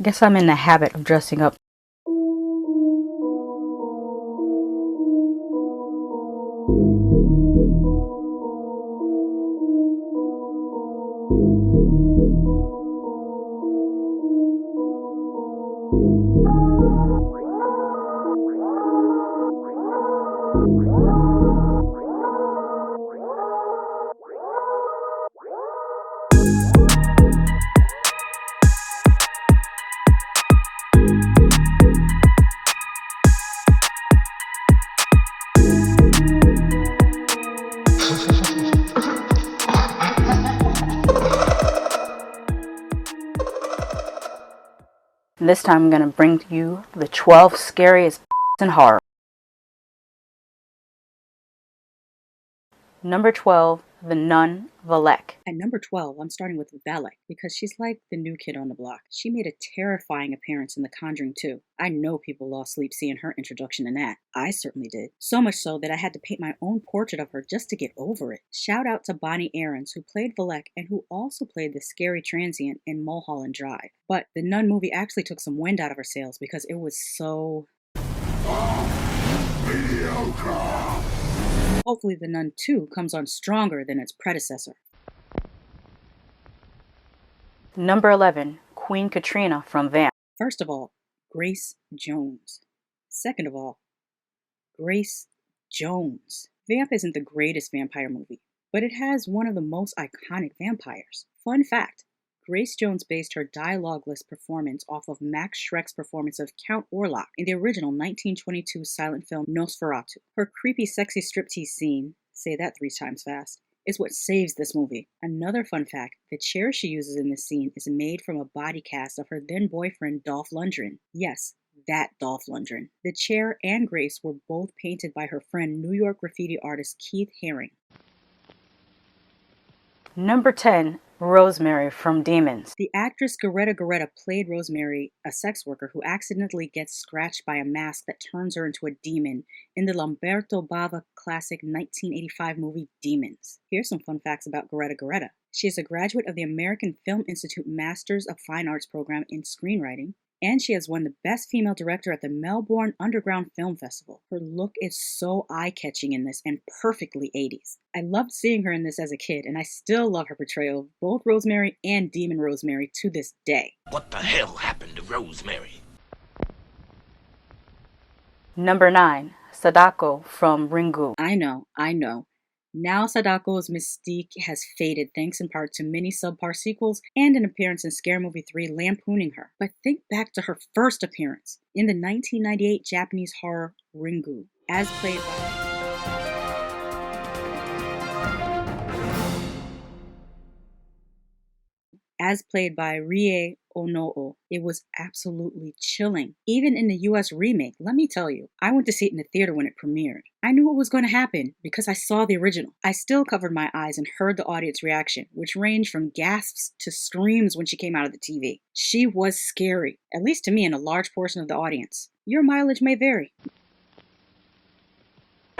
Guess I'm in the habit of dressing up. This time I'm going to bring you the 12 scariest in horror. Number 12, The Nun, Valak. At number 12, I'm starting with Valak because she's like the new kid on the block. She made a terrifying appearance in The Conjuring 2. I know people lost sleep seeing her introduction in that. I certainly did. So much so that I had to paint my own portrait of her just to get over it. Shout out to Bonnie Aarons, who played Valak and who also played the scary transient in Mulholland Drive. But the Nun movie actually took some wind out of her sails because it was so mediocre. Hopefully The Nun 2 comes on stronger than its predecessor. Number 11, Queen Katrina from Vamp. First of all, Grace Jones. Second of all, Grace Jones. Vamp isn't the greatest vampire movie, but it has one of the most iconic vampires. Fun fact, Grace Jones based her dialogue-less performance off of Max Schreck's performance of Count Orlok in the original 1922 silent film Nosferatu. Her creepy, sexy striptease scene, say that 3 times fast, is what saves this movie. Another fun fact, the chair she uses in this scene is made from a body cast of her then-boyfriend Dolph Lundgren. Yes, that Dolph Lundgren. The chair and Grace were both painted by her friend New York graffiti artist Keith Haring. Number 10, Rosemary from Demons. The actress Greta played Rosemary, a sex worker who accidentally gets scratched by a mask that turns her into a demon in the Lamberto Bava classic 1985 movie Demons. Here's some fun facts about Greta. She is a graduate of the American Film Institute Masters of Fine Arts program in screenwriting, and she has won the Best Female Director at the Melbourne Underground Film Festival. Her look is so eye-catching in this and perfectly 80s. I loved seeing her in this as a kid, and I still love her portrayal of both Rosemary and Demon Rosemary to this day. What the hell happened to Rosemary? Number 9, Sadako from Ringu. I know. Now Sadako's mystique has faded thanks in part to many subpar sequels and an appearance in Scary Movie 3 lampooning her. But think back to her first appearance in the 1998 Japanese horror Ringu, as played by Rie Onoo. It was absolutely chilling. Even in the US remake, let me tell you, I went to see it in the theater when it premiered. I knew what was going to happen because I saw the original. I still covered my eyes and heard the audience reaction, which ranged from gasps to screams when she came out of the TV. She was scary, at least to me and a large portion of the audience. Your mileage may vary.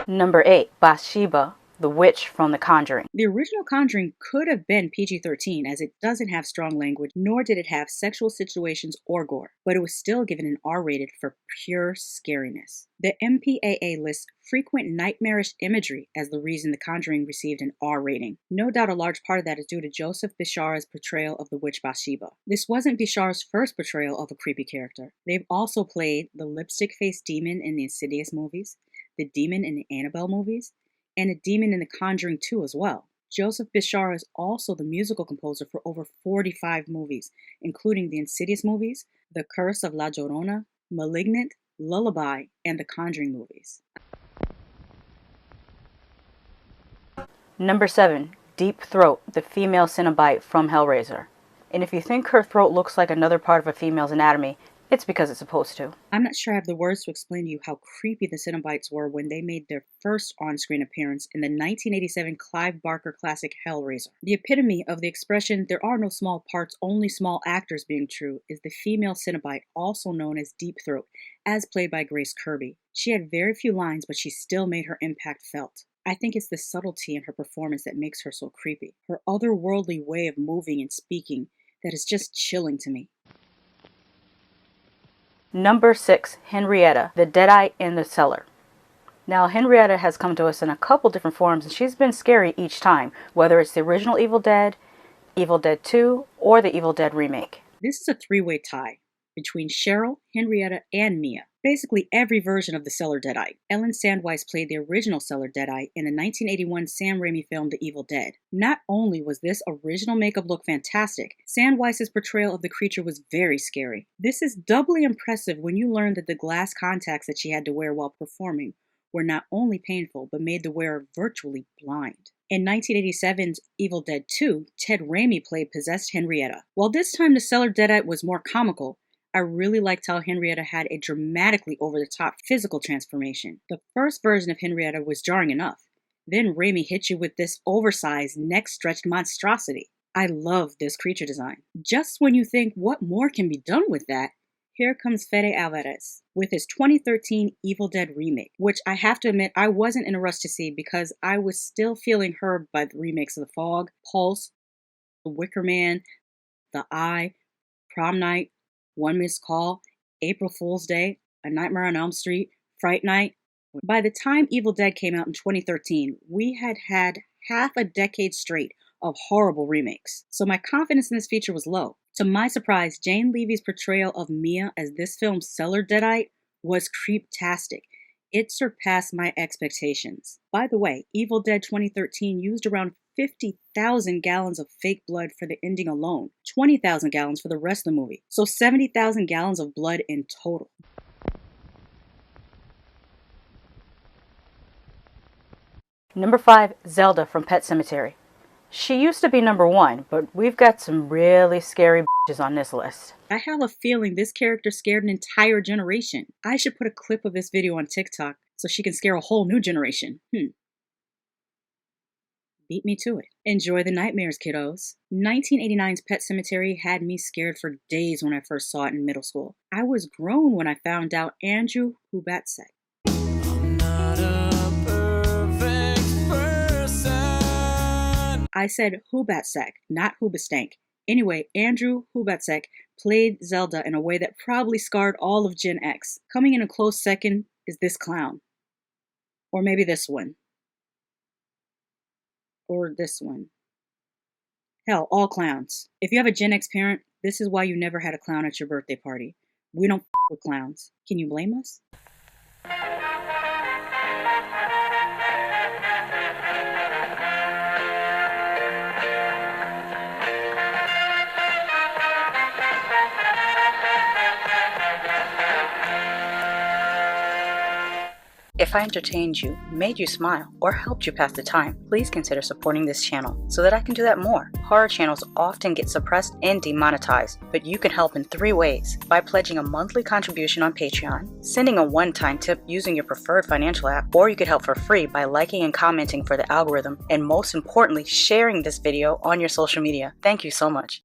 Number 8, Bathsheba, the witch from The Conjuring. The original Conjuring could have been PG-13 as it doesn't have strong language, nor did it have sexual situations or gore, but it was still given an R-rated for pure scariness. The MPAA lists frequent nightmarish imagery as the reason The Conjuring received an R rating. No doubt a large part of that is due to Joseph Bishara's portrayal of the witch Bathsheba. This wasn't Bishara's first portrayal of a creepy character. They've also played the lipstick-faced demon in the Insidious movies, the demon in the Annabelle movies, and a demon in The Conjuring 2 as well. Joseph Bishara is also the musical composer for over 45 movies, including the Insidious movies, The Curse of La Llorona, Malignant, Lullaby, and The Conjuring movies. Number 7, Deep Throat, the female Cenobite from Hellraiser. And if you think her throat looks like another part of a female's anatomy, it's because it's supposed to. I'm not sure I have the words to explain to you how creepy the Cenobites were when they made their first on-screen appearance in the 1987 Clive Barker classic Hellraiser. The epitome of the expression, there are no small parts, only small actors being true, is the female Cenobite, also known as Deep Throat, as played by Grace Kirby. She had very few lines, but she still made her impact felt. I think it's the subtlety in her performance that makes her so creepy. Her otherworldly way of moving and speaking that is just chilling to me. Number 6, Henrietta, the Deadite in the Cellar. Now, Henrietta has come to us in a couple different forms, and she's been scary each time, whether it's the original Evil Dead 2, or the Evil Dead remake. This is a three-way tie between Cheryl, Henrietta, and Mia. Basically every version of the Cellar Deadite. Ellen Sandweiss played the original Cellar Deadite in the 1981 Sam Raimi film The Evil Dead. Not only was this original makeup look fantastic, Sandweiss's portrayal of the creature was very scary. This is doubly impressive when you learn that the glass contacts that she had to wear while performing were not only painful, but made the wearer virtually blind. In 1987's Evil Dead 2, Ted Raimi played possessed Henrietta. While this time the Cellar Deadite was more comical, I really liked how Henrietta had a dramatically over-the-top physical transformation. The first version of Henrietta was jarring enough. Then Raimi hit you with this oversized, neck-stretched monstrosity. I love this creature design. Just when you think, what more can be done with that? Here comes Fede Alvarez with his 2013 Evil Dead remake, which I have to admit I wasn't in a rush to see because I was still feeling hurt by the remakes of The Fog, Pulse, The Wicker Man, The Eye, Prom Night, One Missed Call, April Fool's Day, A Nightmare on Elm Street, Fright Night. By the time Evil Dead came out in 2013, we had had half a decade straight of horrible remakes, so my confidence in this feature was low. To my surprise, Jane Levy's portrayal of Mia as this film's Cellar Deadite was creeptastic. It surpassed my expectations. By the way, Evil Dead 2013 used around 50,000 gallons of fake blood for the ending alone, 20,000 gallons for the rest of the movie, so 70,000 gallons of blood in total. Number 5, Zelda from Pet Semetary. She used to be number 1, but we've got some really scary bitches on this list. I have a feeling this character scared an entire generation. I should put a clip of this video on TikTok so she can scare a whole new generation. Beat me to it. Enjoy the nightmares, kiddos. 1989's Pet Semetary had me scared for days when I first saw it in middle school. I was grown when I found out Andrew Hubatsek. I said Hubatsek, not Hubastank. Anyway, Andrew Hubatsek played Zelda in a way that probably scarred all of Gen X. Coming in a close second is this clown. Or maybe this one. Or this one. Hell, all clowns. If you have a Gen X parent, this is why you never had a clown at your birthday party. We don't with clowns. Can you blame us? If I entertained you, made you smile, or helped you pass the time, please consider supporting this channel so that I can do that more. Horror channels often get suppressed and demonetized, but you can help in 3 ways: by pledging a monthly contribution on Patreon, sending a one-time tip using your preferred financial app, or you could help for free by liking and commenting for the algorithm, and most importantly, sharing this video on your social media. Thank you so much.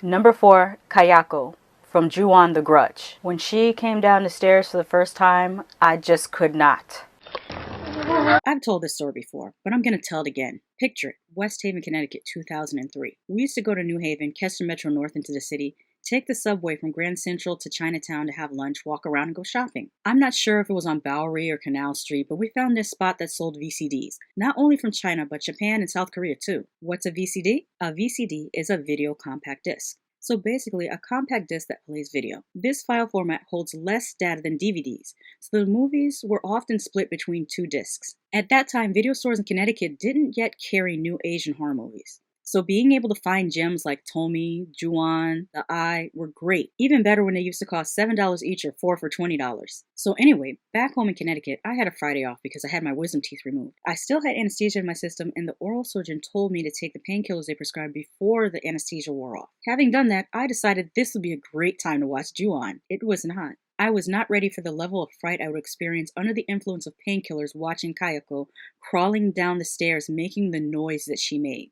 Number 4, Kayako from Ju-on the Grudge. When she came down the stairs for the first time, I just could not. I've told this story before, but I'm going to tell it again. Picture it, West Haven, Connecticut, 2003. We used to go to New Haven, catch the Metro North into the city, take the subway from Grand Central to Chinatown to have lunch, walk around, and go shopping. I'm not sure if it was on Bowery or Canal Street, but we found this spot that sold VCDs. Not only from China, but Japan and South Korea too. What's a VCD? A VCD is a video compact disc. So basically a compact disc that plays video. This file format holds less data than DVDs, so the movies were often split between 2 discs. At that time, video stores in Connecticut didn't yet carry new Asian horror movies. So being able to find gems like Tomy, Ju-on, The Eye were great. Even better when they used to cost $7 each or 4 for $20. So anyway, back home in Connecticut, I had a Friday off because I had my wisdom teeth removed. I still had anesthesia in my system, and the oral surgeon told me to take the painkillers they prescribed before the anesthesia wore off. Having done that, I decided this would be a great time to watch Ju-on. It was not. I was not ready for the level of fright I would experience under the influence of painkillers watching Kayako crawling down the stairs making the noise that she made.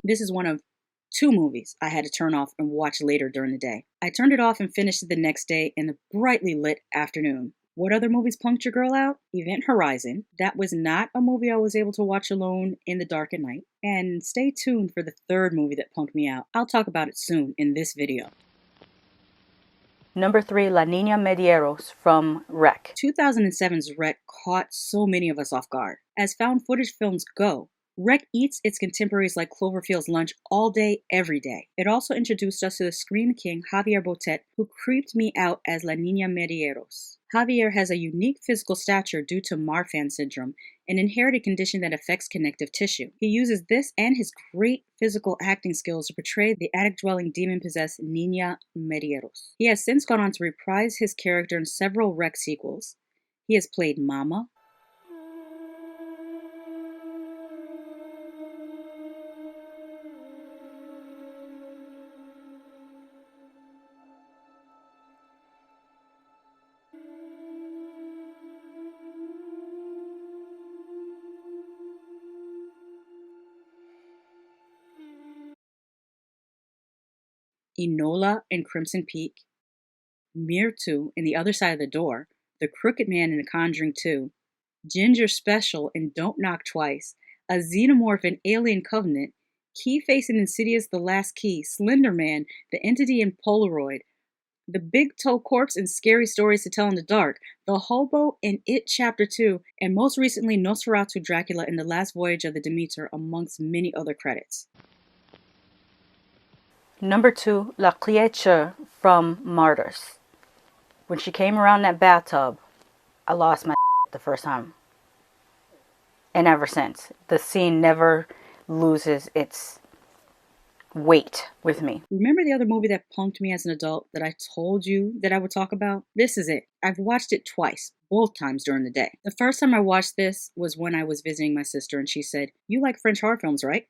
This is one of 2 movies I had to turn off and watch later during the day. I turned it off and finished it the next day in a brightly lit afternoon. What other movies punked your girl out? Event Horizon. That was not a movie I was able to watch alone in the dark at night. And stay tuned for the 3rd movie that punked me out. I'll talk about it soon in this video. Number 3, Nina Medieros from REC. 2007's REC caught so many of us off guard. As found footage films go, REC eats its contemporaries like Cloverfield's lunch all day, every day. It also introduced us to the Scream King, Javier Botet, who creeped me out as Nina Medieros. Javier has a unique physical stature due to Marfan syndrome, an inherited condition that affects connective tissue. He uses this and his great physical acting skills to portray the attic-dwelling demon-possessed Nina Medieros. He has since gone on to reprise his character in several REC sequels. He has played Mama, Enola in Crimson Peak, Mirtu in The Other Side of the Door, the Crooked Man in The Conjuring 2, Ginger Special in Don't Knock Twice, a Xenomorph in Alien Covenant, Keyface in Insidious The Last Key, Slender Man, the Entity in Polaroid, the Big Toe Corpse in Scary Stories to Tell in the Dark, the Hobo in It Chapter 2, and most recently Nosferatu Dracula in The Last Voyage of the Demeter, amongst many other credits. Number 2, La Créature from Martyrs. When she came around that bathtub, I lost my the first time. And ever since. The scene never loses its weight with me. Remember the other movie that punked me as an adult that I told you that I would talk about? This is it. I've watched it twice, both times during the day. The first time I watched this was when I was visiting my sister and she said, "You like French horror films, right?"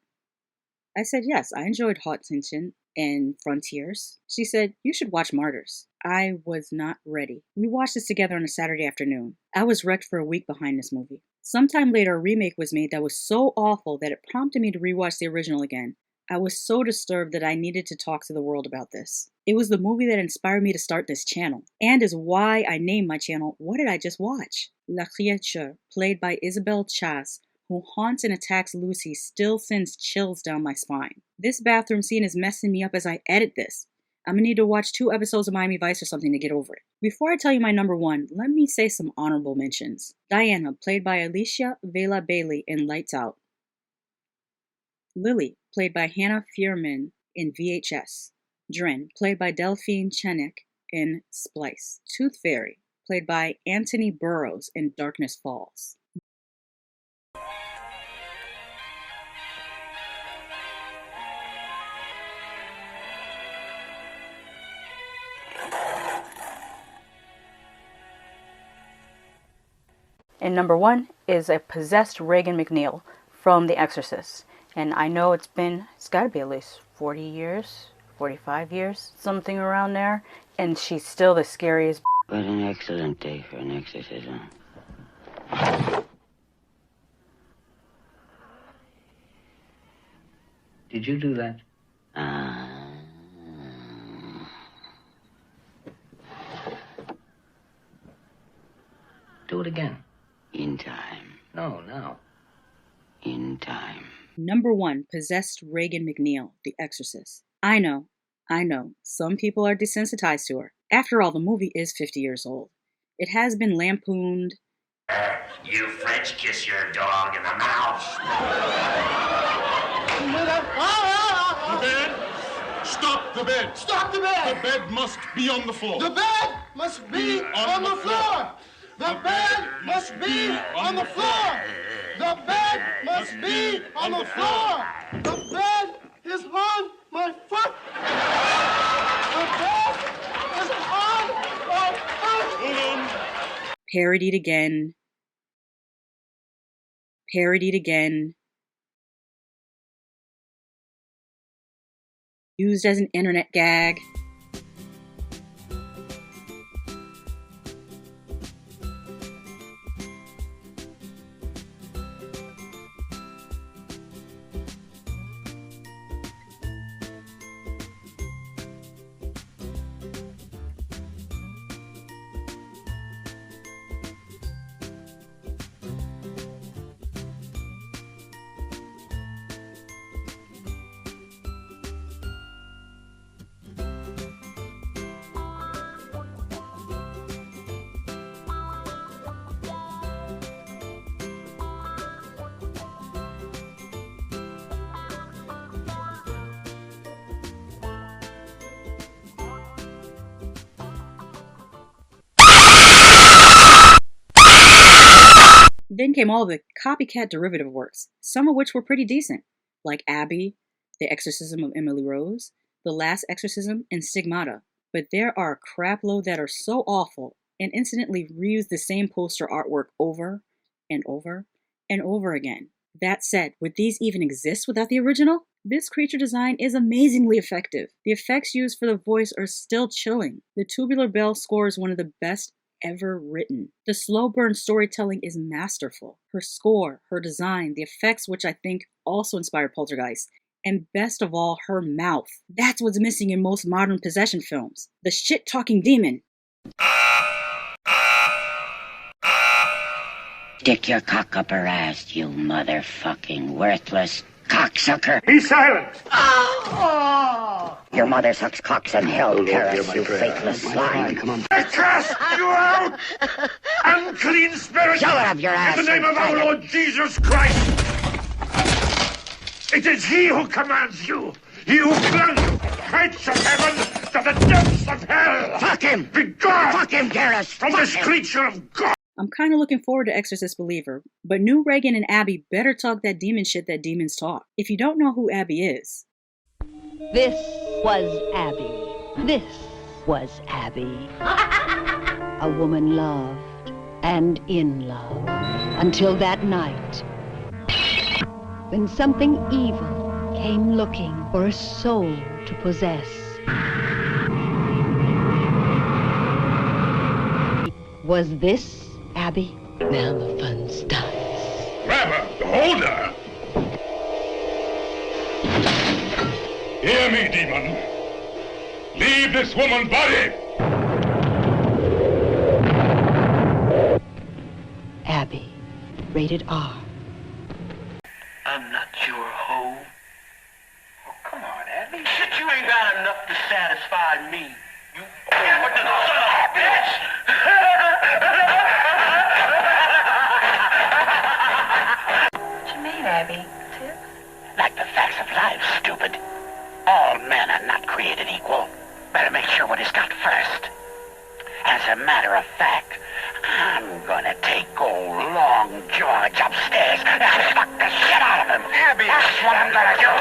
I said, "Yes, I enjoyed Hot Tension and Frontiers." She said, "You should watch Martyrs." I was not ready. We watched this together on a Saturday afternoon. I was wrecked for a week behind this movie. Sometime later, a remake was made that was so awful that it prompted me to rewatch the original again. I was so disturbed that I needed to talk to the world about this. It was the movie that inspired me to start this channel, and is why I named my channel What Did I Just Watch? La Créature, played by Isabelle Chas, who haunts and attacks Lucy, still sends chills down my spine. This bathroom scene is messing me up as I edit this. I'm gonna need to watch 2 episodes of Miami Vice or something to get over it. Before I tell you my number 1, let me say some honorable mentions. Diana, played by Alicia Vela Bailey in Lights Out. Lily, played by Hannah Fierman in VHS. Dren, played by Delphine Chenik in Splice. Tooth Fairy, played by Anthony Burroughs in Darkness Falls. And number 1 is a possessed Reagan McNeil from The Exorcist. And I know it's gotta be at least 40 years, 45 years, something around there. And she's still the scariest. What an excellent day for an exorcism. Did you do that? Do it again. In time. No, now. In time. Number 1, possessed Reagan McNeil, The Exorcist. I know. Some people are desensitized to her. After all, the movie is 50 years old. It has been lampooned. You French kiss your dog in the mouth. The bed! Stop the bed! Stop the bed! The bed must be on the floor. The bed must be on the floor! The bed must be on the floor! The bed must be on the floor! The bed is on my foot! The bed is on my foot! Hold on. Parodied again. Parodied again. Used as an internet gag. Then came all the copycat derivative works, some of which were pretty decent, like Abby, The Exorcism of Emily Rose, The Last Exorcism, and Stigmata. But there are a crapload that are so awful and incidentally reuse the same poster artwork over and over and over again. That said, would these even exist without the original? This creature design is amazingly effective. The effects used for the voice are still chilling. The Tubular Bell score is one of the best ever written. The slow burn storytelling is masterful. Her score, her design, the effects, which I think also inspired Poltergeist, and best of all, her mouth. That's what's missing in most modern possession films. The shit-talking demon. Stick your cock up her ass, you motherfucking worthless cocksucker. Be silent! Your mother sucks cocks in hell, Karis, you faithless slime. Come on. I cast you out! Unclean spirit! Show it up your ass, In the name you of our faggot. Lord Jesus Christ! It is he who commands you! He who plunged the heights of heaven to the depths of hell! Fuck him! Be gone! Fuck him, Karis! From Fuck this him. creature of God! I'm kinda looking forward to Exorcist Believer, but new Reagan and Abby better talk that demon shit that demons talk. If you don't know who Abby is, This was Abby. This was Abby. A woman loved and in love until that night when something evil came looking for a soul to possess. Was this Abby? Now the fun starts. Grab her! Hold her! Hear me, demon! Leave this woman's body! Abby, rated R. I'm not your hoe. Oh, come on, Abby. Shit, you ain't got enough to satisfy me. You what the son of a bitch! What you mean, Abby? Tips? Like the facts of life, stupid. All men are not created equal. Better make sure what is got first. As a matter of fact, I'm gonna take old Long George upstairs and fuck the shit out of him. Abby, that's what I'm gonna do.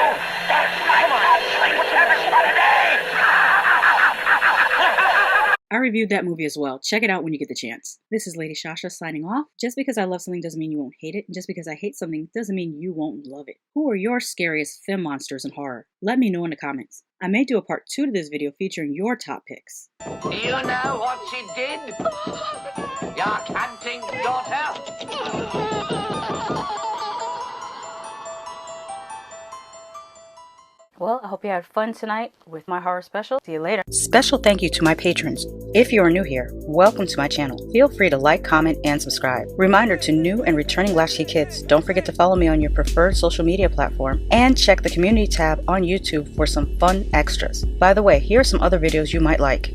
That's my life. What's every day? I reviewed that movie as well. Check it out when you get the chance. This is Lady Shasha signing off. Just because I love something doesn't mean you won't hate it, and just because I hate something doesn't mean you won't love it. Who are your scariest femme monsters in horror? Let me know in the comments. I may do a part 2 to this video featuring your top picks. You know what she did? Your canting daughter? Well, I hope you had fun tonight with my horror special. See you later. Special thank you to my patrons. If you are new here, welcome to my channel. Feel free to like, comment, and subscribe. Reminder to new and returning Latchkey kids, don't forget to follow me on your preferred social media platform and check the community tab on YouTube for some fun extras. By the way, here are some other videos you might like.